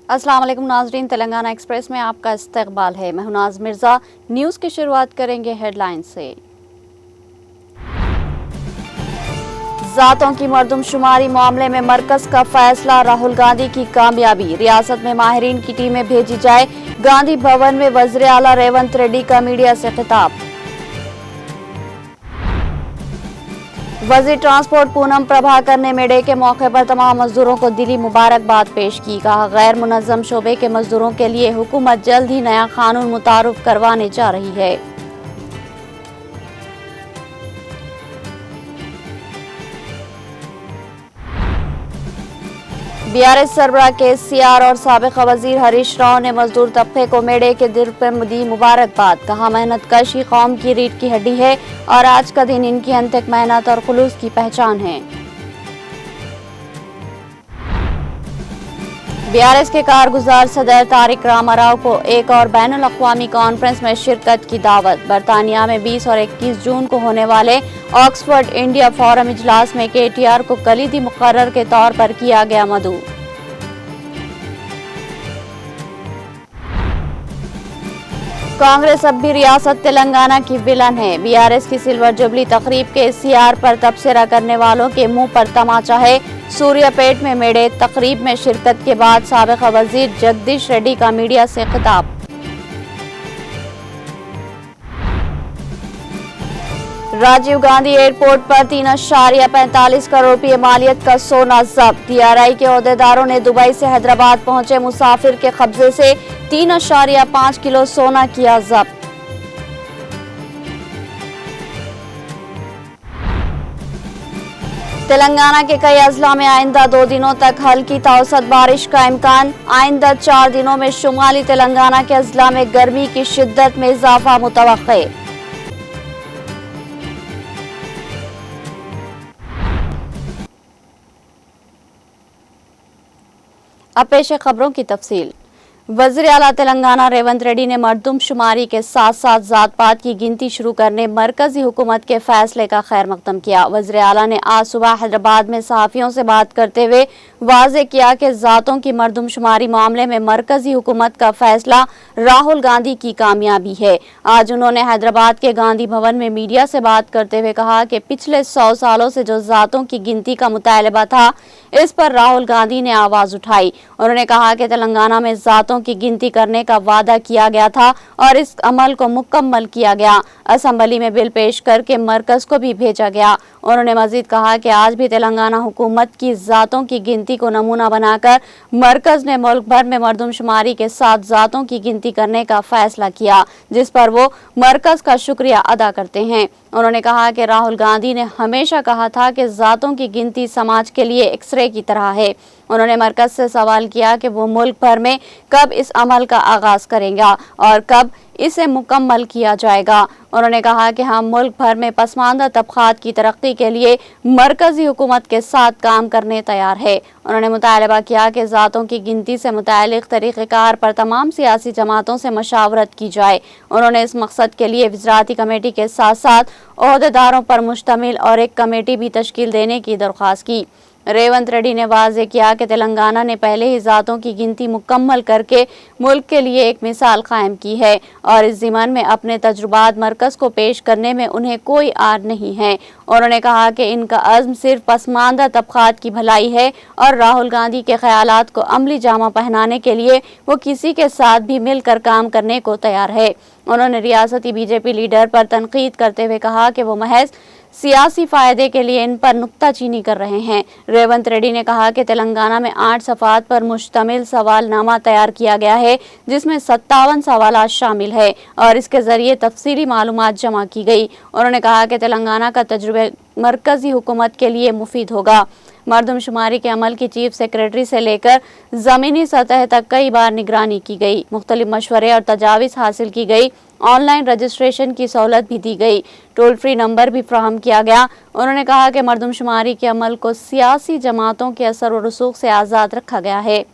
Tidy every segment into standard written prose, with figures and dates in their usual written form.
अस्सलाम वालेकुम नाजरीन, तेलंगाना एक्सप्रेस में आपका इस्तकबाल है। मैं हूं नाज मिर्जा। न्यूज़ की शुरुआत करेंगे हेडलाइन से। जातों की मर्दमशुमारी मामले में मरकज का फैसला, राहुल गांधी की कामयाबी। रियासत में माहिरीन की टीमें भेजी जाए। गांधी भवन में वज़ीर आला रेवंत रेड्डी का मीडिया से खिताब। वजीर ट्रांसपोर्ट पूनम प्रभाकर ने मेले के मौके पर तमाम मजदूरों को दिली मुबारकबाद पेश की। कहा, गैर मुनज़्ज़म शोबे के मजदूरों के लिए हुकूमत जल्द ही नया कानून मुतारुफ करवाने जा रही है। बीआरएस सरबराह केसीआर और साबिक वजीर हरीश राव ने मजदूर तबके को मेले के दिन पर दी मुबारकबाद। कहा, मेहनत कश ही कौम की रीढ़ की हड्डी है और आज का दिन इनकी अनथक मेहनत और खुलूस की पहचान है। बीआरएस के कारगुजार सदर तारिक रामाराव को एक और बैनुल अक़वामी कॉन्फ्रेंस में शिरकत की दावत। बरतानिया में 20 और 21 जून को होने वाले ऑक्सफोर्ड इंडिया फोरम इजलास में केटीआर को कलीदी मुकर्रर के तौर पर किया गया मदऊ। कांग्रेस अब भी रियासत तेलंगाना की विलन है। बीआरएस की सिल्वर जुबली तकरीब के सीआर पर तबसरा करने वालों के मुंह पर तमाचा है। सूर्यापेट में मेले तकरीब में शिरकत के बाद साबिक वजीर जगदीश रेड्डी का मीडिया से खिताब। राजीव गांधी एयरपोर्ट पर 3.45 करोड़ रुपये मालियत का सोना जब्त। डीआरआई के ओहदेदारों ने दुबई से हैदराबाद पहुंचे मुसाफिर के कब्जे से 3.5 किलो सोना किया जब्त। तेलंगाना के कई अजला में आइंदा 2 दिनों तक हल्की औसत बारिश का इम्कान। आइंदा 4 दिनों में शुमाली तेलंगाना के अजला में गर्मी की शिद्दत में इजाफा मुतवक्के। अब पेश है खबरों की तफसील। वज़ीर आला तेलंगाना रेवंत रेड्डी ने मर्दमशुमारी के साथ साथ जात पात की गिनती शुरू करने मरकजी हुकूमत के फैसले का खैर मकदम किया। वज़ीर आला ने आज सुबह हैदराबाद में सहाफ़ियों से बात करते हुए वाज़े किया कि जातों की मर्दमशुमारी मामले में मरकजी हुकूमत का फैसला राहुल गांधी की कामयाबी है। आज उन्होंने हैदराबाद के गांधी भवन में मीडिया से बात करते हुए कहा कि पिछले 100 सालों से जो जातों की गिनती का मुतालबा था, इस पर राहुल गांधी ने आवाज उठाई। उन्होंने कहा कि तेलंगाना में जातों की गिनती करने का वादा किया गया था और इस अमल को मुकम्मल किया गया। असेंबली में बिल पेश करके मरकज को भी भेजा गया। उन्होंने मजीद कहा कि आज भी तेलंगाना हुकूमत की जातों की गिनती को नमूना बनाकर मरकज ने मुल्क भर में मर्दमशुमारी के साथ जातों की गिनती करने का फैसला किया, जिस पर वो मरकज का शुक्रिया अदा करते हैं। उन्होंने कहा कि राहुल गांधी ने हमेशा कहा था कि जातों की गिनती समाज के लिए एक्सरे की तरह है। उन्होंने मरकज से सवाल किया कि वो मुल्क भर में कब इस अमल का आगाज करेगा और कब इसे मुकम्मल किया जाएगा। उन्होंने कहा कि हम मुल्क भर में पसमानदा तबकात की तरक्की के लिए मरकजी हुकूमत के साथ काम करने तैयार है। उन्होंने मुतालबा किया कि जातों की गिनती से मुतालिक तरीक़ेकार पर तमाम सियासी जमातों से मशावरत की जाए। उन्होंने इस मकसद के लिए वज़राती कमेटी के साथ साथ ओहदेदारों पर मुश्तमिल और एक कमेटी भी तश्कील देने की दरख्वास्त की। रेवंत रेड्डी ने वाज़े किया कि तेलंगाना ने पहले ही जातों की गिनती मुकम्मल करके मुल्क के लिए एक मिसाल कायम की है और इस ज़िमन में अपने तजुर्बात मरकज़ को पेश करने में उन्हें कोई आर नहीं है। उन्होंने कहा कि इनका अज़्म सिर्फ पसमानदा तबकात की भलाई है और राहुल गांधी के ख्यालात को अमली जामा पहनाने के लिए वो किसी के साथ भी मिलकर काम करने को तैयार है। उन्होंने रियासती बीजेपी लीडर पर तनकीद करते हुए कहा कि वो महज सियासी फायदे के लिए इन पर नुक्ताचीनी कर रहे हैं। रेवंत रेड्डी ने कहा कि तेलंगाना में 8 सफ़ात पर मुश्तमिल सवालनामा तैयार किया गया है, जिसमें 57 सवालात शामिल है और इसके जरिए तफसीली मालूमात जमा की गई। उन्होंने कहा कि तेलंगाना का तजुर्बा मरकजी हुकूमत के लिए मुफीद होगा। मर्दमशुमारी के अमल की चीफ सेक्रेटरी से लेकर ज़मीनी सतह तक कई बार निगरानी की गई, मुख्तलिफ मशवरे और तजावीज़ हासिल की गई। ऑनलाइन रजिस्ट्रेशन की सहूलत भी दी गई। टोल फ्री नंबर भी फ्राहम किया गया। उन्होंने कहा कि मरदमशुमारी के अमल को सियासी जमातों के असर और रसूख से आज़ाद रखा गया है।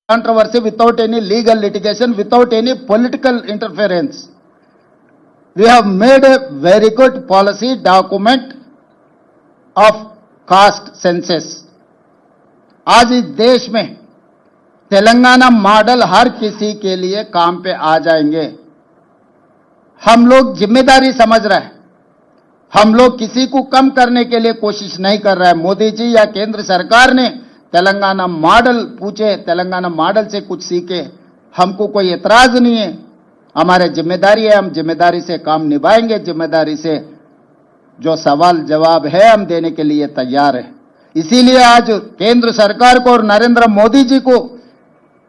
Controversy without any legal litigation, without any political interference. We have made a very good policy document of caste census. आज इस देश में तेलंगाना मॉडल हर किसी के लिए काम पे आ जाएंगे। हम लोग जिम्मेदारी समझ रहे हैं, हम लोग किसी को कम करने के लिए कोशिश नहीं कर रहे हैं। मोदी जी या केंद्र सरकार ने तेलंगाना मॉडल पूछे, तेलंगाना मॉडल से कुछ सीखे, हमको कोई एतराज नहीं है। हमारे जिम्मेदारी है, हम जिम्मेदारी से काम निभाएंगे, जिम्मेदारी से जो सवाल जवाब है हम देने के लिए तैयार है। इसीलिए आज केंद्र सरकार को और नरेंद्र मोदी जी को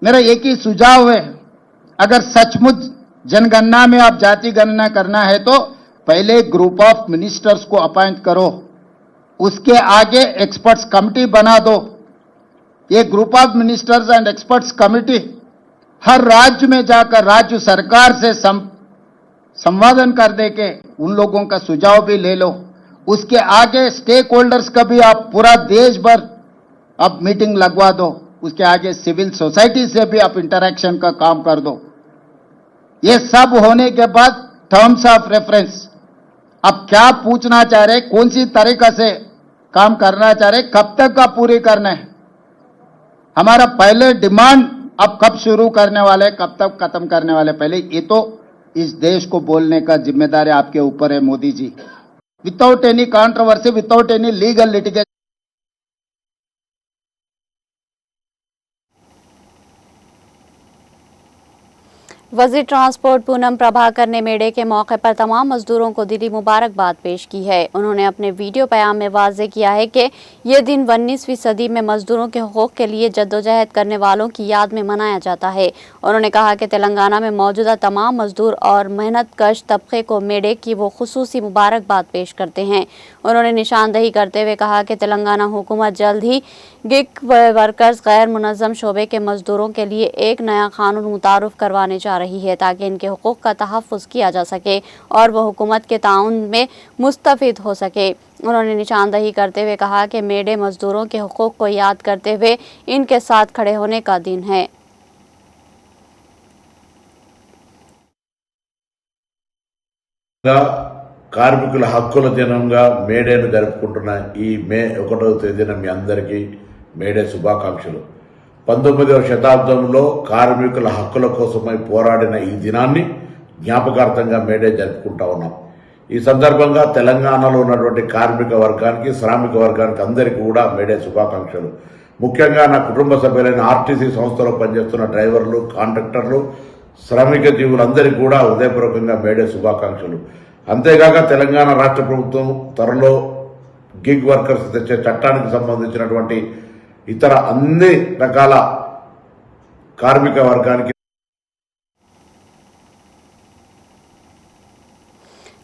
मेरा एक ही सुझाव है, अगर सचमुच जनगणना में आप जाति गणना करना है तो पहले ग्रुप ऑफ मिनिस्टर्स को अपॉइंट करो, उसके आगे एक्सपर्ट्स कमिटी बना दो। ये group of ministers and experts committee हर राज्य में जाकर राज्य सरकार से संवादन कर दे के उन लोगों का सुझाव भी ले लो। उसके आगे स्टेक होल्डर्स का भी आप पूरा देश भर आप मीटिंग लगवा दो। उसके आगे सिविल सोसाइटी से भी आप इंटरेक्शन का काम कर दो। ये सब होने के बाद टर्म्स ऑफ रेफरेंस, अब क्या पूछना चाह रहे, कौन सी तरीका से काम करना चाह रहे, कब तक का पूरी करना है, हमारा पहले डिमांड अब कब शुरू करने वाले, कब तक खत्म करने वाले, पहले ये तो इस देश को बोलने का जिम्मेदारी आपके ऊपर है Modi ji. Without any controversy, without any legal litigation. वजीर ट्रांसपोर्ट पूनम प्रभाकर ने मेले के मौके पर तमाम मजदूरों को दिली मुबारकबाद पेश की है। उन्होंने अपने वीडियो बयान में वाज़े किया है कि ये दिन 19वीं सदी में मजदूरों के हुकूक के लिए जद्दोजहद करने वालों की याद में मनाया जाता है। उन्होंने कहा कि तेलंगाना में मौजूदा तमाम मजदूर और मेहनत कश तबके को मेले की वो खुसूसी मुबारकबाद पेश करते हैं। उन्होंने निशानदही करते हुए कहा कि तेलंगाना हुकूमत जल्द ही गिग वर्कर्स गैर मुनज़्ज़म शोबे के मजदूरों के लिए एक नया कानून मुतारुफ करवाने जा रही है ताकि इनके हुकूक का तहफ़्फ़ुज़ किया जा सके और वह हुकूमत के ताउन में मुस्तफ़ीद हो सके। उन्होंने निशानदही करते हुए कहा कि मेडे मजदूरों के हुकूक को याद करते हुए इनके साथ खड़े होने का दिन है। కార్మికుల హక్కుల దినంగా మేడేను జరుపుకుంటున్న ఈ మే 1వ తేదీన మీ అందరికీ మేడే శుభాకాంక్షలు। 19వ శతాబ్దంలో కార్మికుల హక్కుల కోసమై పోరాడిన ఈ దినాన్ని జ్ఞాపకార్థంగా మేడే జరుపుకుంటా ఉన్నాం। ఈ సందర్భంగా తెలంగాణలో ఉన్నటువంటి కార్మిక వర్గానికి, శ్రామిక వర్గానికి అందరికీ కూడా మేడే శుభాకాంక్షలు। ముఖ్యంగా నా కుటుంబ సభ్యులైన ఆర్టీసీ సంస్థలో పనిచేస్తున్న డ్రైవర్లు, కాంట్రాక్టర్లు, శ్రామిక జీవులందరికీ కూడా హృదయపూర్వకంగా మేడే శుభాకాంక్షలు। అంతేగాక తెలంగాణ రాష్ట్ర ప్రభుత్వం త్వరలో గిగ్ వర్కర్స్ తెచ్చే చట్టానికి సంబంధించినటువంటి ఇతర అన్ని రకాల కార్మిక వర్గానికి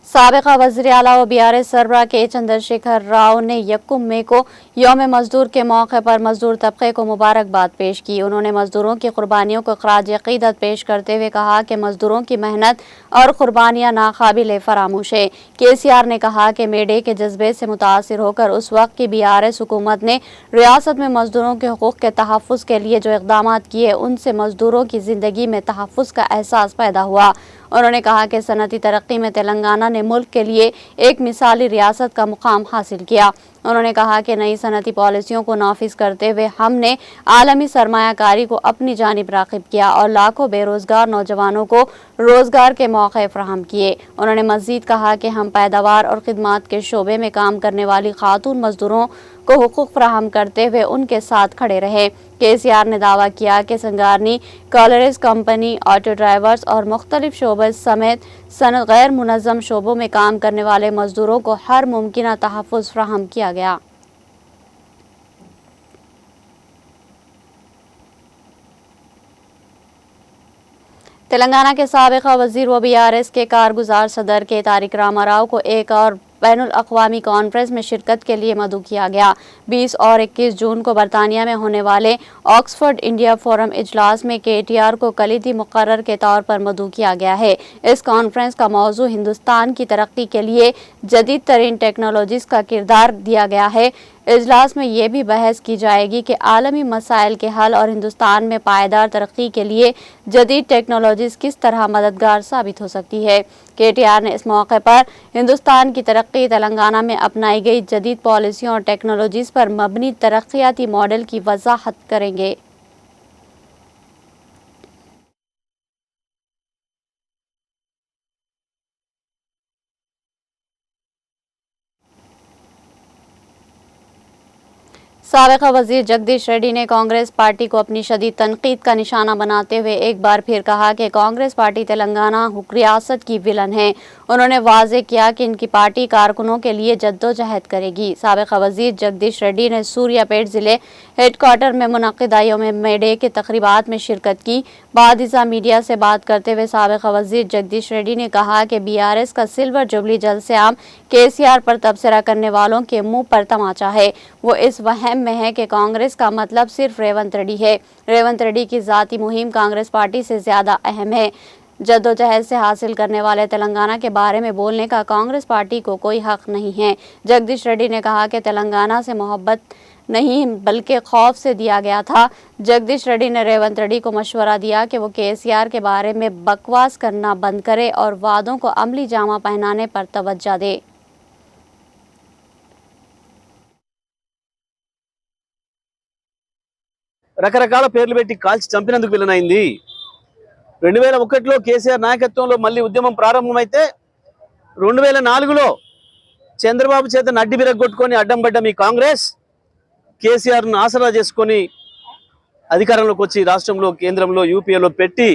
साबिक़ा वज़ीर आला व BRS सरबराह के चंद्रशेखर राव ने 1 मई को यौम मजदूर के मौके पर मजदूर तबके को मुबारकबाद पेश की। उन्होंने मजदूरों की कुर्बानियों को ख़राज अक़ीदत पेश करते हुए कहा कि मजदूरों की मेहनत और कुर्बानियाँ नाकाबिल फरामोश है। KCR ने कहा कि मेडे के जज्बे से मुतासिर होकर उस वक्त की BRS हुकूमत ने रियासत में मजदूरों के हुकूक के तहफ़्फ़ुज़ के लिए जो इक़दाम किए उनसे मजदूरों की ज़िंदगी में तहफ़्फ़ुज़ का एहसास पैदा हुआ। उन्होंने कहा कि सनती तरक्की में तेलंगाना ने मुल्क के लिए एक मिसाली रियासत का मुकाम हासिल किया। उन्होंने कहा कि नई सनती पॉलिसियों को नाफिज करते हुए हमने आलमी सरमायाकारी को अपनी जानिब राग़िब किया और लाखों बेरोज़गार नौजवानों को रोज़गार के मौके फ़राहम किए। उन्होंने मज़ीद कहा कि हम पैदावार और खिदमात के शोबे में काम करने वाली खातून मजदूरों को हुकूक फराहम करते हुए उनके साथ खड़े रहे। KCR ने दावा किया कि संगारनी, कॉलरेज कंपनी, ऑटो ड्राइवर्स और मुख्तलिफ शोबे समेत गैर मुनज़्ज़म शोबों में काम करने वाले मजदूरों को हर मुमकिन तहफ़्फ़ुज़ फराहम किया गया। तेलंगाना के साबिक़ा वज़ीर व BRS के कारगुजार सदर के तारिक रामाराव को एक और बैनुल अक़वामी कॉन्फ्रेंस में शिरकत के लिए मदऊ किया गया। 20 और 21 जून को बरतानिया में होने वाले ऑक्सफोर्ड इंडिया फोरम इजलास में KTR को कलीदी मुकर्रर के तौर पर मदऊ किया गया है। इस कॉन्फ्रेंस का मौजू हिंदुस्तान की तरक्की के लिए जदीद तरीन टेक्नोलॉजीज़ का किरदार दिया गया है। इजलास में ये भी बहस की जाएगी कि आलमी मसाइल के हल और हिंदुस्तान में पायदार तरक्की के लिए जदीद टेक्नोलॉजीज़ किस तरह मददगार साबित हो सकती है। KTR ने इस मौके पर हिंदुस्तान की तरक्की, तेलंगाना में अपनाई गई जदीद पॉलिसियों और टेक्नोलॉजीज़ पर मबनी तरक्याती मॉडल की वजाहत करेंगे। साबिक़ा वज़ीर जगदीश रेड्डी ने कांग्रेस पार्टी को अपनी शदीद तनकीद का निशाना बनाते हुए एक बार फिर कहा कि कांग्रेस पार्टी तेलंगाना रियासत की विलन है। उन्होंने वाज़ेह किया कि इनकी पार्टी कारकुनों के लिए जद्दोजहद करेगी। साबिक़ा वज़ीर जगदीश रेड्डी ने सूर्यापेट ज़िले हेडक्वार्टर में मुनक़िदा यौम मे डे के तक़रीबात में शिरकत की। बादिज़ा मीडिया से बात करते हुए साबिक़ा वज़ीर जगदीश रेड्डी ने कहा कि BRS का सिल्वर जुबली जलसे-आम KCR पर तबसरा करने वालों के मुँह पर तमाचा है। वो इस वहम में है कि कांग्रेस का मतलब सिर्फ रेवंत रेड्डी है। रेवंत रेड्डी की ज़ाती मुहिम कांग्रेस पार्टी से ज़्यादा अहम है। जद्दोजहद से हासिल करने वाले तेलंगाना के बारे में बोलने का कांग्रेस पार्टी को कोई हक नहीं है। जगदीश रेड्डी ने कहा कि तेलंगाना से मोहब्बत नहीं बल्कि खौफ से दिया गया था। जगदीश रेड्डी ने रेवंत रेड्डी को मशवरा दिया कि वो KCR के बारे में बकवास करना बंद करे और वादों को अमली जामा पहनाने पर तवज्जो दे। రకరకాల పేర్లు పెట్టి కాల్చి చంపినందుకు విలనైంది। 2001లో KCR నాయకత్వంలో మళ్ళీ ఉద్యమం ప్రారంభమైతే 2004లో చంద్రబాబు చేత నడ్డి విరగొట్టుకొని అడ్డం పడ్డ మీ కాంగ్రెస్ KCRను ఆసరా చేసుకొని అధికారంలోకి వచ్చి రాష్ట్రంలో, కేంద్రంలో, UPAలో పెట్టి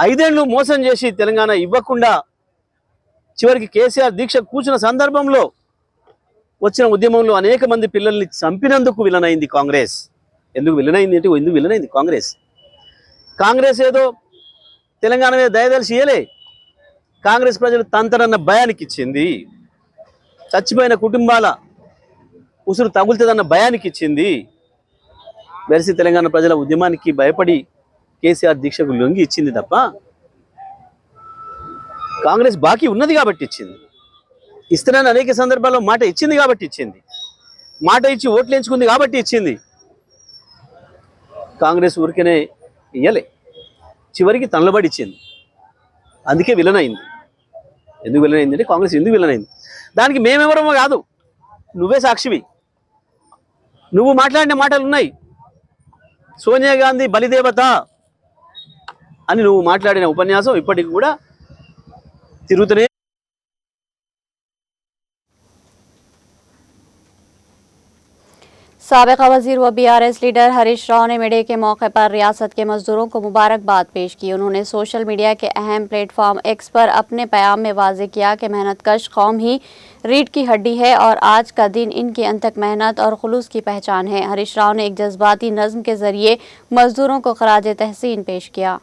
5 ఏళ్లు మోసం చేసి తెలంగాణ ఇవ్వకుండా చివరికి KCR దీక్ష కూర్చున్న సందర్భంలో వచ్చిన ఉద్యమంలో అనేక మంది పిల్లల్ని చంపినందుకు విలనైంది కాంగ్రెస్। ఎందుకు విలనైంది అంటే ఎందుకు విలనైంది కాంగ్రెస్ ఏదో తెలంగాణ మీద దయదలిచి ఇయ్యలే। కాంగ్రెస్ ప్రజలు తంతరన్న భయానికి ఇచ్చింది, చచ్చిపోయిన కుటుంబాల ఉసురు తగులుతుందన్న భయానికి ఇచ్చింది। వెరసి తెలంగాణ ప్రజల ఉద్యమానికి భయపడి KCR దీక్షకు లొంగి ఇచ్చింది తప్ప కాంగ్రెస్ బాకీ ఉన్నది కాబట్టి ఇచ్చింది। ఇస్తున్నాను అనేక సందర్భాల్లో మాట ఇచ్చింది కాబట్టి ఇచ్చింది, మాట ఇచ్చి ఓట్లు ఎంచుకుంది కాబట్టి ఇచ్చింది। కాంగ్రెస్ ఊరికనే ఇయ్యలే, చివరికి తనలబడి ఇచ్చింది, అందుకే విలనైంది। ఎందుకు విలనైంది అంటే కాంగ్రెస్ ఎందుకు విలనైంది దానికి మేమెవరమో కాదు, నువ్వే సాక్షివి। నువ్వు మాట్లాడిన మాటలు ఉన్నాయి, సోనియా గాంధీ బలిదేవత అని నువ్వు మాట్లాడిన ఉపన్యాసం ఇప్పటికి కూడా తిరుగుతూనే। साबिक़ा वज़ीर व BRS लीडर हरीश राव ने मेडे के मौके पर रियासत के मजदूरों को मुबारकबाद पेश की। उन्होंने सोशल मीडिया के अहम प्लेटफॉर्म X पर अपने पैगाम में वाज़ेह किया कि मेहनतकश कौम ही रीढ़ की हड्डी है और आज का दिन इनकी अनथक मेहनत और खुलूस की पहचान है। हरीश राव ने एक जज्बाती नज़्म के ज़रिए मजदूरों को खराज तहसीन पेश किया।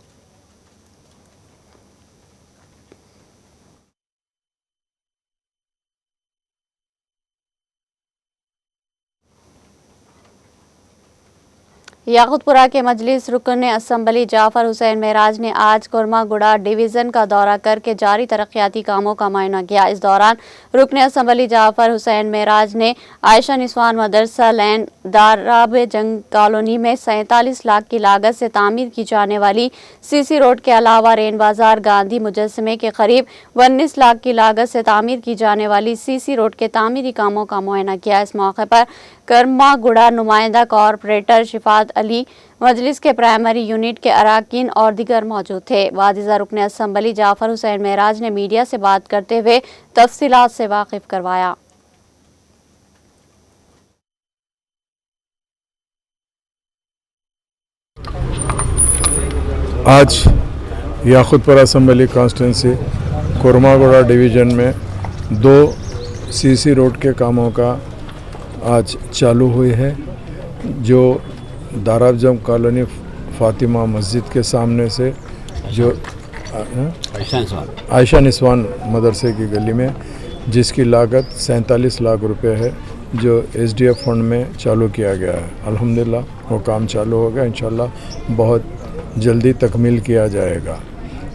याकुतपुरा के मजलिस रुकन असम्बली जाफर हुसैन महराज ने आज कुरमागुड़ा डिवीज़न का दौरा करके जारी तरक्याती कामों का मुआयना किया। इस दौरान रुकन असम्बली जाफर हुसैन महराज ने आयशा निस्वान मदरसा लैन दाराब जंग कॉलोनी में 47 लाख की लागत से तामीर की जाने वाली CC रोड के अलावा रेन बाजार गांधी मुजस्समे के करीब 19 लाख की लागत से तामीर की जाने वाली CC रोड के तामीरी कामों का मुआयना किया। इस मौके पर करमागुड़ा नुमाइंदा कॉरपोरेटर शिफात अली, मजलिस के प्राइमरी यूनिट के अराकीन और दीगर मौजूद थे। वादिजा रुकन असम्बली जाफर हुसैन महराज ने मीडिया से बात करते हुए तफसीलात से वाकिफ करवाया। आज याकुतपुरा असम्बली कॉन्स्टिट्यूंसी कुरमागुड़ा डिवीज़न में 2 CC रोड के कामों का आज चालू हुई है, जो दाराबजंग कॉलोनी फातिमा मस्जिद के सामने से जो आयशा निस्वान मदरसे की गली में जिसकी लागत 47 लाख रुपए है, जो SDF फंड में चालू किया गया है। अल्हम्दुलिल्लाह वो काम चालू हो गया, इंशाल्लाह बहुत जल्दी तकमील किया जाएगा।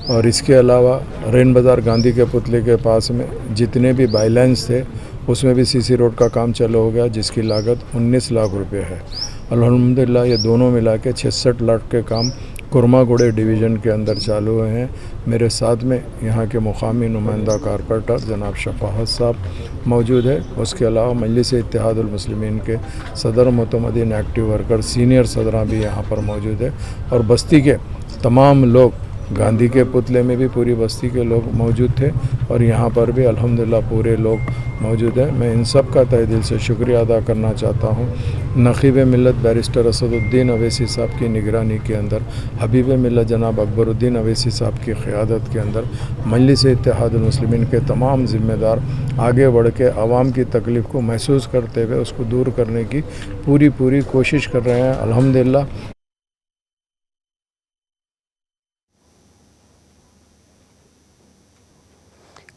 और इसके अलावा रेन बाज़ार गांधी के पुतले के पास में जितने भी बाइलेंस थे उसमें भी CC रोड का काम चालू हो गया, जिसकी लागत 19 लाख रुपए है। अल्हम्दुलिल्लाह ये दोनों मिला के 66 लाख के काम कुरमागुड़े डिवीज़न के अंदर चालू हुए हैं। मेरे साथ में यहाँ के मुकामी नुमाइंदा कारपोरेटर जनाब शफाहत साहब मौजूद है। उसके अलावा मजलिस इत्तेहादुल मुस्लिमीन के सदर मुतमदीन एक्टिव वर्कर सीनियर सदरा भी यहाँ पर मौजूद है, और बस्ती के तमाम लोग, गांधी के पुतले में भी पूरी बस्ती के लोग मौजूद थे और यहाँ पर भी अल्हम्दुलिल्लाह पूरे लोग मौजूद हैं। मैं इन सब का तहे दिल से शुक्रिया अदा करना चाहता हूँ। नक़ीब मिल्लत बैरिस्टर असदुद्दीन अवैसी साहब की निगरानी के अंदर, हबीब मिल्लत जनाब अकबरुद्दीन अवैसी साहब की क़ियादत के अंदर मजलिस इत्तेहादुल मुस्लिमीन के तमाम ज़िम्मेदार आगे बढ़ के आवाम की तकलीफ़ को महसूस करते हुए उसको दूर करने की पूरी कोशिश कर रहे हैं। अल्हम्दुलिल्लाह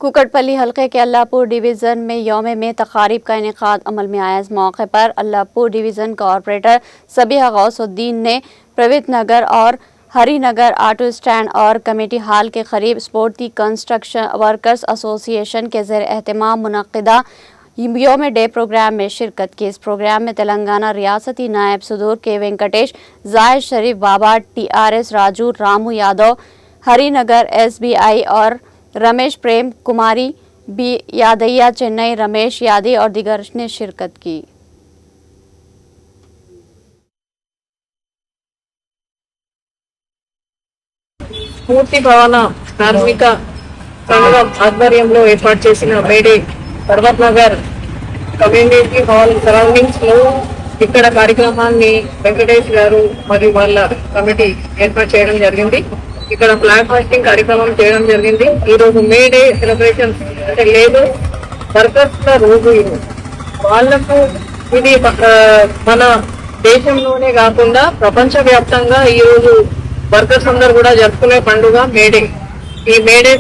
कुकटपल्ली हल्के के अल्लाहपुर डिवीज़न में यौम में तकारीब का इनेकाद अमल में आया। इस मौके पर अल्लाहपुर डिवीज़न कॉरपोरेटर सबिहा गौसुद्दीन ने प्रवित नगर और हरिनगर ऑटो स्टैंड और कमेटी हाल के करीब स्पोर्टी कंस्ट्रक्शन वर्कर्स एसोसिएशन के ज़ेर एहतमाम मुनक़्क़िदा यौम डे प्रोग्राम में शिरकत की। इस प्रोग्राम में तेलंगाना रियासती नायब सदूर के वेंकटेश, जाहिद शरीफ बाबा, TRS राजू, रामू यादव, हरिनगर SBI और रमेश प्रेम कुमारी बी यादैया, चेन्नई रमेश यादी और दीगर ने शिरकत की। పూర్తి భవన కార్మిక సంఘం ఆధ్వర్యంలో ఏర్పాటు చేసిన May Day Parvat Nagar community hall surroundings లో ఇక్కడ కార్యక్రమాన్ని వెంకటేష్ గారు మరియు వాళ్ళ కమిటీ ఏర్పాటు చేయడం జరిగింది. ఇక్కడ ఫ్లాగ్ హాస్టింగ్ కార్యక్రమం చేయడం జరిగింది. ఈ రోజు మే డే సెలబ్రేషన్ అంటే లేబర్ వర్కర్స్ రోజు వాళ్లకు ఇది మన దేశంలోనే కాకుండా ప్రపంచ వ్యాప్తంగా ఈ రోజు వర్కర్స్ అందరూ కూడా జరుపుకునే పండుగ మేడే. ఈ మేడే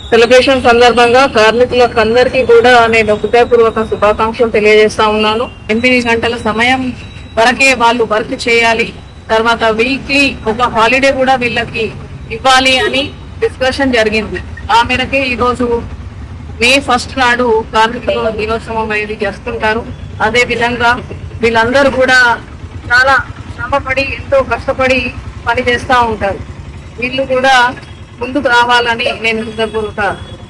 సెలబ్రేషన్ సందర్భంగా కార్మికులకు అందరికీ కూడా నేను హృదయపూర్వక శుభాకాంక్షలు తెలియజేస్తా ఉన్నాను. 8 గంటల సమయం వరకే వాళ్ళు వర్క్ చేయాలి, తర్వాత వీక్లీ ఒక హాలిడే కూడా వీళ్ళకి ఇవ్వాలి అని డిస్కషన్ జరిగింది. ఆ మేరకే ఈరోజు మే 1 నాడు కార్మికుల దినోత్సవం అనేది జరుపుకుంటారు. అదే విధంగా వీళ్ళందరూ కూడా చాలా శ్రమపడి ఎంతో కష్టపడి పని చేస్తూ ఉంటారు. వీళ్ళు కూడా ముందుకు రావాలని నేను హృదయపూర్వక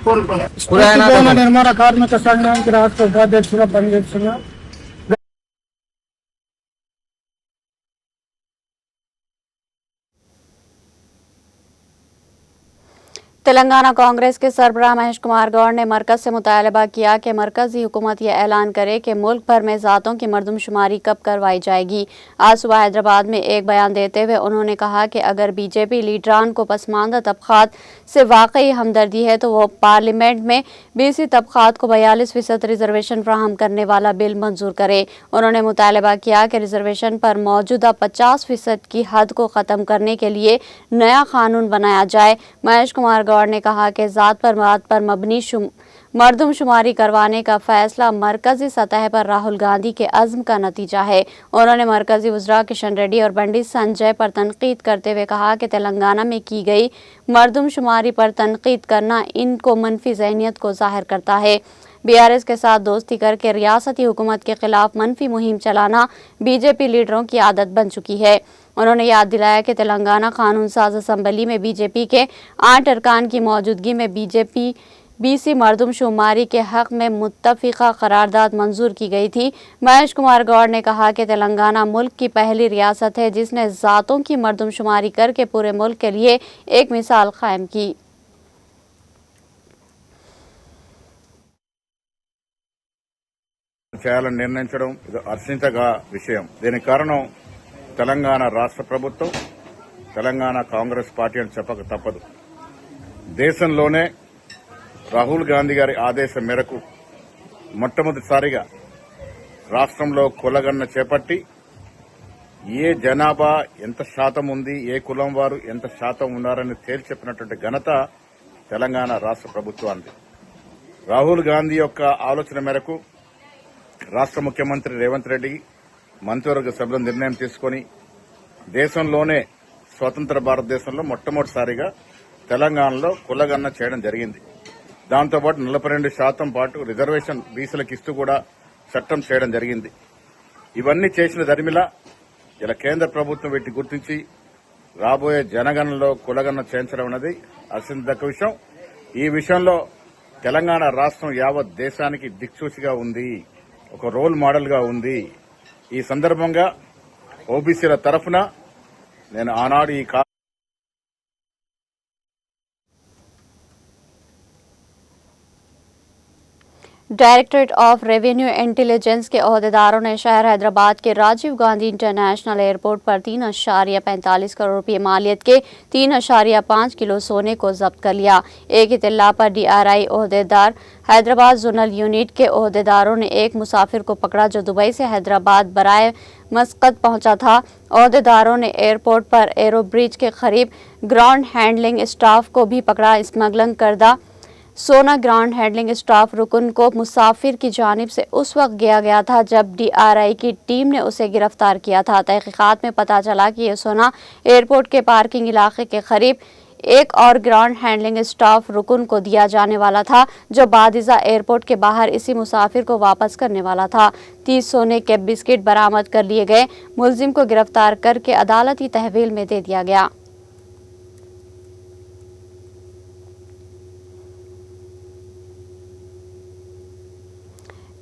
కోరుకుంటున్నాను. నిర్మాణ కార్మిక సంఘానికి రాష్ట్ర ఉపాధ్యక్షులుగా పనిచేస్తున్నా. तेलंगाना कांग्रेस के सरबराह महेश कुमार गौड़ ने मरकज से मुतालबा किया कि मरकजी हुकूमत यह ऐलान करे कि मुल्क भर में ज़ातों की मरदमशुमारी कब करवाई जाएगी। आज सुबह हैदराबाद में एक बयान देते हुए उन्होंने कहा कि अगर बीजेपी लीडरान को पसमानदा तबक़ात से वाकई हमदर्दी है तो वो पार्लियामेंट में BC तबक़ात को 42% रिजर्वेशन फ्राहम करने वाला बिल मंजूर करे। उन्होंने मुतालबा किया कि रिजर्वेशन पर मौजूदा 50% की हद को ख़त्म करने के लिए नया कानून बनाया जाए। महेश कुमार गौड़ ने कहा कि ज़ात पर मबनी मरदमशुमारी करवाने का फैसला मरकजी सतह पर राहुल गांधी के अज़्म का नतीजा है। उन्होंने मरकजी वज़रा किशन रेड्डी और बंडी संजय पर तनकीद करते हुए कहा कि तेलंगाना में की गई मरदमशुमारी पर तनकीद करना इनको मनफी ज़हनियत को ज़ाहिर करता है। BRS के साथ दोस्ती करके रियासती हुकूमत के खिलाफ मनफी मुहिम चलाना BJP लीडरों की आदत बन चुकी है। उन्होंने याद दिलाया कि तेलंगाना कानून साज असम्बली में BJP के 8 अरकान की मौजूदगी में BC मरदमशुमारी के हक़ में मुत्तफ़िक़ा करारदाद मंजूर की गई थी। महेश कुमार गौड़ ने कहा कि तेलंगाना मुल्क की पहली रियासत है जिसने ज़ातों की मरदमशुमारी करके पूरे मुल्क के लिए एक मिसाल कायम की। చేయాలని నిర్ణయించడం ఇది హర్షించగా విషయం. దీనికి కారణం తెలంగాణ రాష్ట్ర ప్రభుత్వం, తెలంగాణ కాంగ్రెస్ పార్టీ అని చెప్పక తప్పదు. దేశంలోనే రాహుల్ గాంధీ గారి ఆదేశం మేరకు మొట్టమొదటిసారిగా రాష్ట్రంలో కులగణన చేపట్టి ఏ జనాభా ఎంత శాతం ఉంది, ఏ కులం వారు ఎంత శాతం ఉన్నారని తేల్చి చెప్పినటువంటి ఘనత తెలంగాణ రాష్ట్ర ప్రభుత్వానికి. రాహుల్ గాంధీ యొక్క ఆలోచన మేరకు రాష్ట్ర ముఖ్యమంత్రి రేవంత్ రెడ్డి మంత్రివర్గ సభ్యులు నిర్ణయం తీసుకుని దేశంలోనే స్వతంత్ర భారతదేశంలో మొట్టమొదటిసారిగా తెలంగాణలో కులగణన చేయడం జరిగింది. దాంతోపాటు 42% పాటు రిజర్వేషన్ బీసీలకు ఇస్తూ కూడా చట్టం చేయడం జరిగింది. ఇవన్నీ చేసిన దరిమిలా ఇలా కేంద్ర ప్రభుత్వం వీటిని గుర్తించి రాబోయే జనగణనలో కులగణన చేయించడం అనేది అత్యంత విషయం. ఈ విషయంలో తెలంగాణ రాష్ట్రం యావత్ దేశానికి దిక్సూచిగా ఉంది, ఒక రోల్ మోడల్ గా ఉంది. ఈ సందర్భంగా ఓబీసీల తరఫున నేను ఆనాడు ఈ डायरेक्टरेट ऑफ रेवेन्यू इंटेलिजेंस के ओहदेदारों ने शहर हैदराबाद के राजीव गांधी इंटरनेशनल एयरपोर्ट पर 3.45 करोड़ रुपये मालियत के 3.5 किलो सोने को जब्त कर लिया। एक इत्तला पर DRI ओहदेदार हैदराबाद जोनल यूनिट के ओहदेदारों ने एक मुसाफिर को पकड़ा जो दुबई से हैदराबाद बराए मस्कत पहुंचा था। ओहदेदारों ने एयरपोर्ट पर एरो ब्रिज के करीब ग्राउंड हैंडलिंग स्टाफ को भी पकड़ा। स्मगलिंग करदा सोना ग्राउंड हैंडलिंग स्टाफ रुकन को मुसाफिर की जानिब से उस वक्त गया था जब DRI की टीम ने उसे गिरफ्तार किया था। तहकीकात में पता चला कि यह सोना एयरपोर्ट के पार्किंग इलाके के करीब एक और ग्राउंड हैंडलिंग स्टाफ रुकन को दिया जाने वाला था जो बादिजा एयरपोर्ट के बाहर इसी मुसाफिर को वापस करने वाला था। 30 सोने के बिस्किट बरामद कर लिए गए। मुलजिम को गिरफ्तार करके अदालती तहवील में दे दिया गया।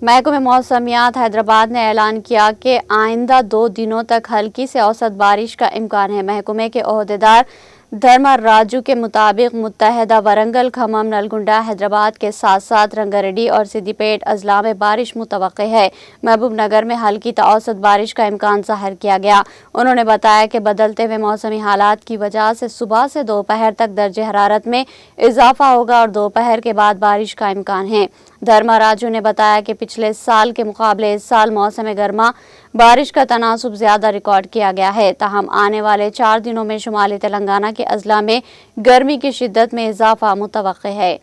महकमे मौसमियात हैदराबाद ने ऐलान किया कि आइंदा 2 दिनों तक हल्की से औसत बारिश का इम्कान है। महकमे के ओहदेदार धर्मा राजू के मुताबिक मुत्तहदा वरंगल, खम्मम, नलगुंडा, हैदराबाद के साथ साथ रंगारेड्डी और सिद्दीपेट अजला में बारिश मुतवक्के है। महबूब नगर में हल्की तो औसत बारिश का इम्कान जाहिर किया गया। उन्होंने बताया कि बदलते हुए मौसमी हालात की वजह से सुबह से दोपहर तक दर्जे हरारत में इजाफा होगा और दोपहर के बाद बारिश का इम्कान है। धर्मा राजू ने बताया कि पिछले साल के मुकाबले इस साल मौसम गर्मा बारिश का तनासुब ज्यादा रिकॉर्ड किया गया है। ताहम आने वाले 4 दिनों में शुमाली तेलंगाना के अजला में गर्मी की शिद्दत में इजाफा मुतवक्के है।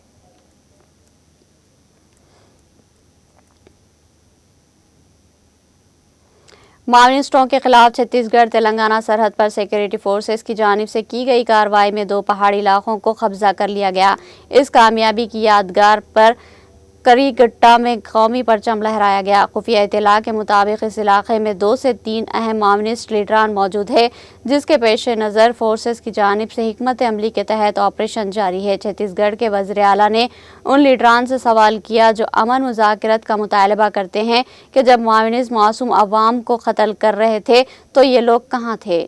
मावनिस्टों के खिलाफ छत्तीसगढ़ तेलंगाना सरहद पर सिक्योरिटी फोर्सेस की जानिब से की गई कार्रवाई में 2 पहाड़ी इलाकों को कब्जा कर लिया गया। इस कामयाबी की यादगार पर करीगट्टा में कौमी परचम लहराया गया। खुफिया इत्तला के मुताबिक इस इलाके में 2 से 3 अहम मावनिस्ट लीडरान मौजूद है जिसके पेश नज़र फोर्सेस की जानिब से हिकमत अमली के तहत ऑपरेशन जारी है। छत्तीसगढ़ के वज़ीर आला ने उन लीडरान से सवाल किया जो अमन मुज़ाकरत का मुतालबा करते हैं कि जब मावनिस्ट मासूम अवाम को कत्ल कर रहे थे तो ये लोग कहाँ थे।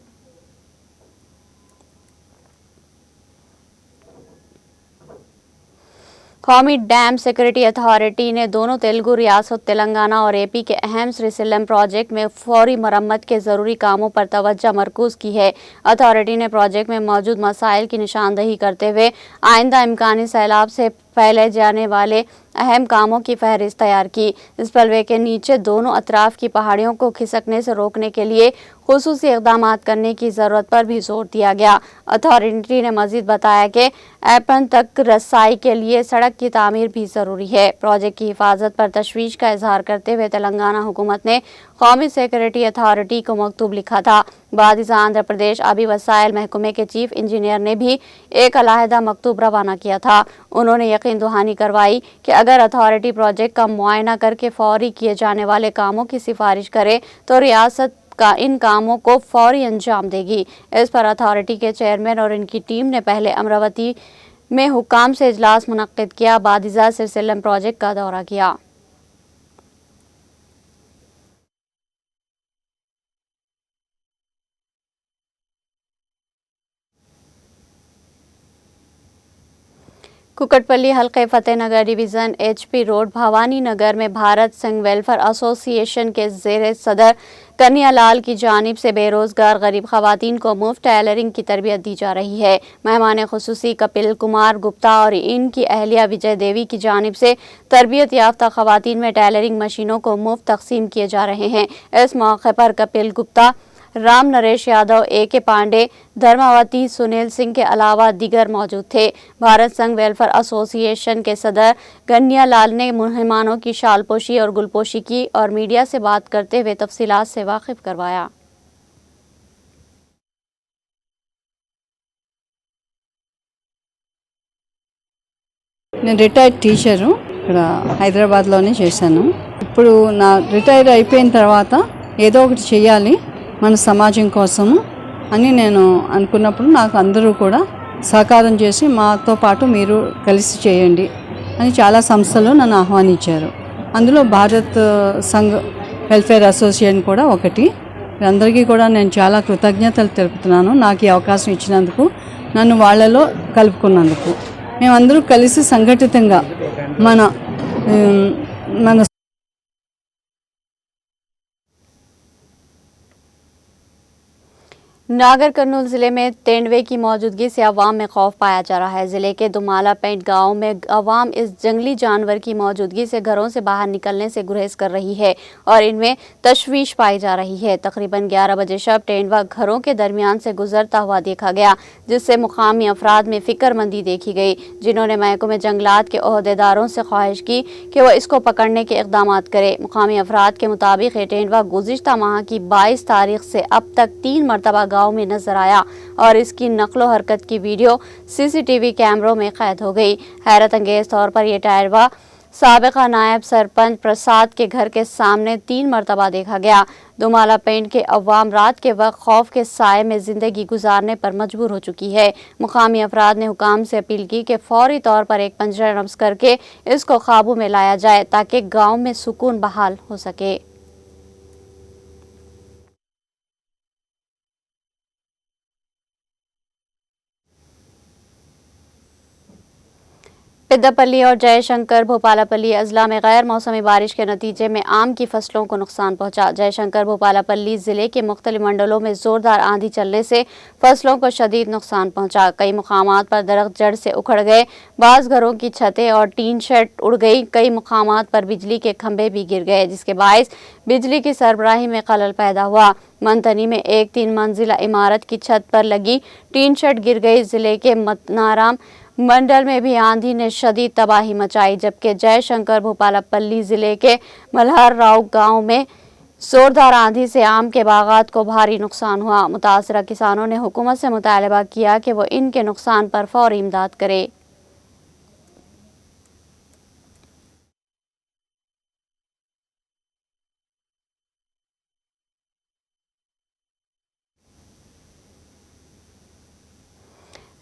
कौमी डैम सिक्योरिटी अथॉरिटी ने दोनों तेलुगु रियासत तेलंगाना और AP के अहम श्रीशैलम प्रोजेक्ट में फौरी मरम्मत के ज़रूरी कामों पर तवज्जो मरकूज़ की है। अथॉरिटी ने प्रोजेक्ट में मौजूद मसाइल की निशानदही करते हुए आइंदा इम्कानी सैलाब से फैले जाने वाले अहम कामों की फहरिस्त तैयार की। इस पलवे के नीचे दोनों अतराफ की पहाड़ियों को खिसकने से रोकने के लिए खुसूसी इक़दामात करने की ज़रूरत पर भी जोर दिया गया। अथॉरिटी ने मज़ीद बताया कि एपन तक रसाई के लिए सड़क की तामीर भी ज़रूरी है। प्रोजेक्ट की हिफाजत पर तशवीश का इजहार करते हुए तेलंगाना हुकूमत ने कौमी सिक्योरिटी अथॉरिटी को मकतूब लिखा था। बादिजा आंध्र प्रदेश आबी वसाइल महकमे के चीफ इंजीनियर ने भी एक अलहदा मकतूब रवाना किया था। उन्होंने यकीन दहानी करवाई कि अगर अथॉरिटी प्रोजेक्ट का मुआयना करके फौरी किए जाने वाले कामों की सिफारिश करे तो रियासत का इन कामों को फौरी अंजाम देगी। इस पर अथॉरिटी के चेयरमैन और इनकी टीम ने पहले अमरावती में हुकाम से इजलास मुनक्किद किया, बादिजा श्रीशैलम प्रोजेक्ट का दौरा किया। कुकटपल्ली हल्के Fatehnagar division HP road Bhavani Nagar में भारत संघ वेलफेयर एसोसिएशन के ज़ेर सदर कन्हैया लाल की जानिब से बेरोजगार गरीब खवातीन को मुफ्त टेलरिंग की तरबियत दी जा रही है। मेहमान खुसूसी कपिल कुमार गुप्ता और इनकी अहलिया विजय देवी की जानिब से तरबियत याफ्ता खवातीन में टेलरिंग मशीनों को मुफ्त तकसीम किए जा रहे हैं। इस मौके पर कपिल गुप्ता राम नरेश यादव, A.K. पांडे, धर्मावती, सुनील सिंह के अलावा दीगर मौजूद थे। भारत संघ वेलफेयर एसोसिएशन के सदर गन्या लाल ने मेहमानों की शालपोशी और गुलपोशी की और मीडिया से बात करते हुए तफसीलात से वाकिफ करवाया। నేను రిటైర్డ్ టీచరు, ఇక్కడ హైదరాబాద్లోనే చేశాను. ఇప్పుడు నా రిటైర్ అయిపోయిన తర్వాత ఏదో ఒకటి చేయాలి మన సమాజం కోసము అని నేను అనుకున్నప్పుడు నాకు అందరూ కూడా సహకారం చేసి మాతో పాటు మీరు కలిసి చేయండి అని చాలా సంస్థలు నన్ను ఆహ్వానించారు. అందులో భారత్ సంఘ్ వెల్ఫేర్ అసోసియేషన్ కూడా ఒకటి. అందరికీ కూడా నేను చాలా కృతజ్ఞతలు తెలుపుతున్నాను నాకు ఈ అవకాశం ఇచ్చినందుకు, నన్ను వాళ్ళలో కలుపుకున్నందుకు. మేమందరూ కలిసి సంఘటితంగా మన नागर कर्नूल जिले में तेंदुए की मौजूदगी से अवाम में खौफ पाया जा रहा है। जिले के दुमाला पेंट गांव में अवाम इस जंगली जानवर की मौजूदगी से घरों से बाहर निकलने से गुरेज कर रही है और इनमें तशवीश पाई जा रही है। तकरीबन 11 बजे शब तेंदुआ घरों के दरमियान से गुजरता हुआ देखा गया, जिससे मुकामी अफराद में फिक्रमंदी देखी गई, जिन्होंने महकमे जंगलात के ओहदेदारों से ख्वाहिश की कि वह इसको पकड़ने के इकदाम करे। मुकामी अफराद के मुताबिक ये तेंदुआ गुज़िश्ता माह की 22 तारीख से अब तक 3 मरतबा गांव में नजर आया और इसकी नकलो हरकत की वीडियो CCTV कैमरों में कैद हो गई। हैरत अंगेज तौर पर यह तेंदुआ साबिका नायब सरपंच प्रसाद के घर के सामने 3 मरतबा देखा गया। दुमाला पेंट के अवाम रात के वक्त खौफ के साए में जिंदगी गुजारने पर मजबूर हो चुकी है। मुकामी अफराद ने हुकाम से अपील की कि फौरी तौर पर एक पंजरा नफ्स करके इसको काबू में लाया जाए ताकि गाँव में सुकून बहाल हो सके। पेद्दापल्ली और जयशंकर भोपालापल्ली अजला में गैर मौसमी बारिश के नतीजे में आम की फसलों को नुकसान पहुंचा। जयशंकर भोपालापल्ली जिले के मुख्तलिफ मंडलों में जोरदार आंधी चलने से फसलों को शदीद नुकसान पहुंचा। कई मुकामात पर दरख्त जड़ से उखड़ गए, बाज़ घरों की छतें और टीन शेड उड़ गई। कई मुकामात पर बिजली के खंभे भी गिर गए, जिसके बायस बिजली की सरबराही में खलल पैदा हुआ। मंथनी में एक 3 मंजिला इमारत की छत पर लगी टीन शेड गिर गई। जिले के मतनाराम मंडल में भी आंधी ने शदीद तबाही मचाई, जबकि जयशंकर भोपालापल्ली जिले के मल्हार राव गांव में जोरदार आंधी से आम के बागात को भारी नुकसान हुआ। मुतासरा किसानों ने हुकूमत से मुतालबा किया कि वो इनके नुकसान पर फौरी इमदाद करे।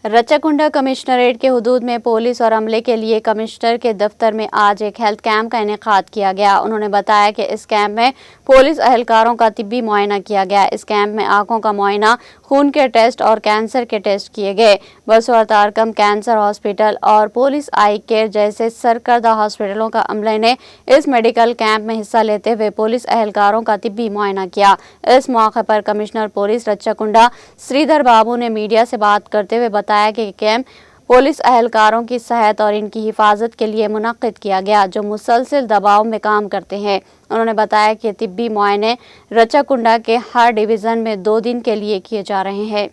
रचाकुंडा कमिश्नरेट के हुदूद में पुलिस और अमले के लिए कमिश्नर के दफ्तर में आज एक हेल्थ कैंप का इनेकाद किया गया। उन्होंने बताया कि इस कैंप में पुलिस अहलकारों का तिब्बी मुआयना किया गया। इस कैंप में आंखों का मुआयना, खून के टेस्ट और कैंसर के टेस्ट किए गए। बसोर तारकम कैंसर हॉस्पिटल और पुलिस आई केयर जैसे सरकर्दा हॉस्पिटलों का अमले ने इस मेडिकल कैंप में हिस्सा लेते हुए पुलिस अहलकारों का तिब्बी मुआयना किया। इस मौके पर कमिश्नर पुलिस रचाकुंडा श्रीधर बाबू ने मीडिया से बात करते हुए बताया कि कैंप पुलिस अहलकारों की सेहत और इनकी हिफाजत के लिए मुनक्किद किया गया, जो मुसलसल दबाव में काम करते हैं। उन्होंने बताया कि तिब्बी मुआयने रचाकुंडा के हर डिवीज़न में 2 दिन के लिए किए जा रहे हैं।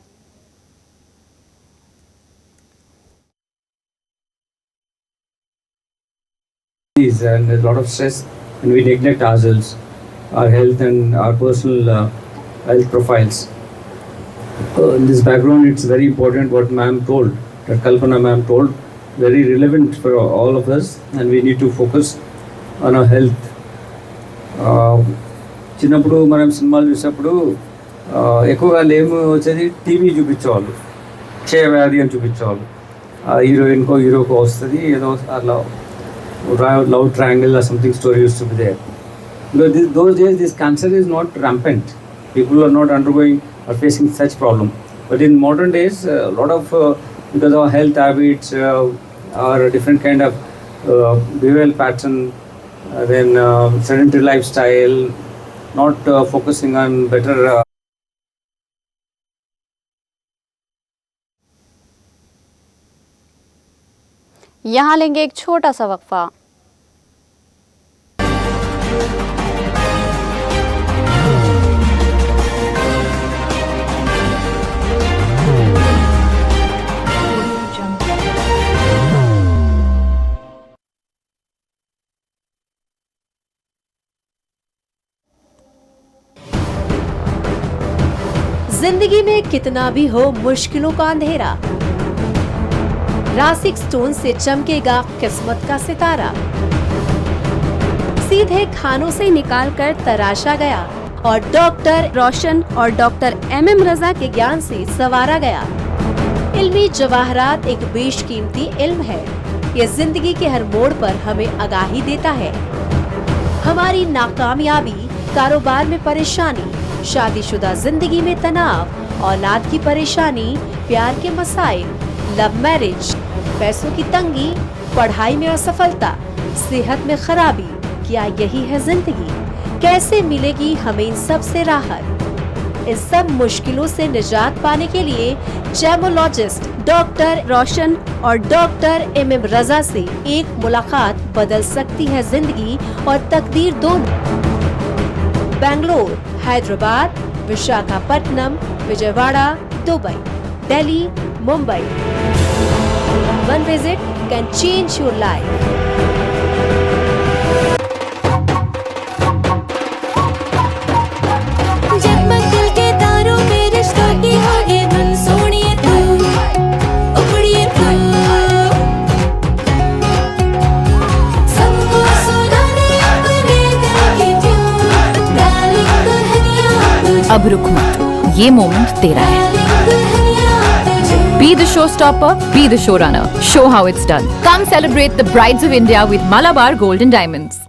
And there's a lot of stress and we neglect ourselves, our health and our personal health profiles. In this background, it's very important what ma'am told, that Kalpana ma'am told, very relevant for all of us, and we need to focus on our health. చిన్నప్పుడు మనం సినిమాలు చూసినప్పుడు ఎక్కువగా లేము వచ్చేది TV చూపించేవాళ్ళు, క్షయవ్యాధి అని చూపించేవాళ్ళు. హీరోయిన్కో హీరోకో వస్తుంది ఏదో అట్లా love triangle or something story used to be there. But those days this cancer is not rampant. People are not undergoing or facing such problem. But in modern days, a lot of because of health habits or a different kind of behavioral pattern, then sedentary lifestyle, not focusing on better. यहाँ लेंगे एक छोटा सा वक्फा। जिंदगी में कितना भी हो मुश्किलों का अंधेरा, रासिक स्टोन से चमकेगा किस्मत का सितारा। सीधे खानों से निकालकर तराशा गया और डॉक्टर रोशन और डॉक्टर MM रजा के ज्ञान से संवारा गया। इल्मी जवाहरात एक बेशकीमती इल्म है। ये जिंदगी के हर मोड़ पर हमें आगाही देता है। हमारी नाकामयाबी, कारोबार में परेशानी, शादीशुदा जिंदगी में तनाव, औलाद की परेशानी, प्यार के मसाइल, लव मैरिज, पैसों की तंगी, पढ़ाई में असफलता, सेहत में खराबी, क्या यही है जिंदगी? कैसे मिलेगी हमें इन सब से राहत? इस सब मुश्किलों से निजात पाने के लिए जेमोलॉजिस्ट डॉक्टर रोशन और डॉक्टर MM रजा से एक मुलाकात बदल सकती है जिंदगी और तकदीर दोनों। Bangalore, Hyderabad, Visakhapatnam, Vijayawada, Dubai, Delhi, Mumbai. One visit can change your life. अब रुक मत, ये मोमेंट तेरा है। Be the showstopper, be the showrunner. Show how it's done. Come celebrate the Brides of India with Malabar Gold and Diamonds.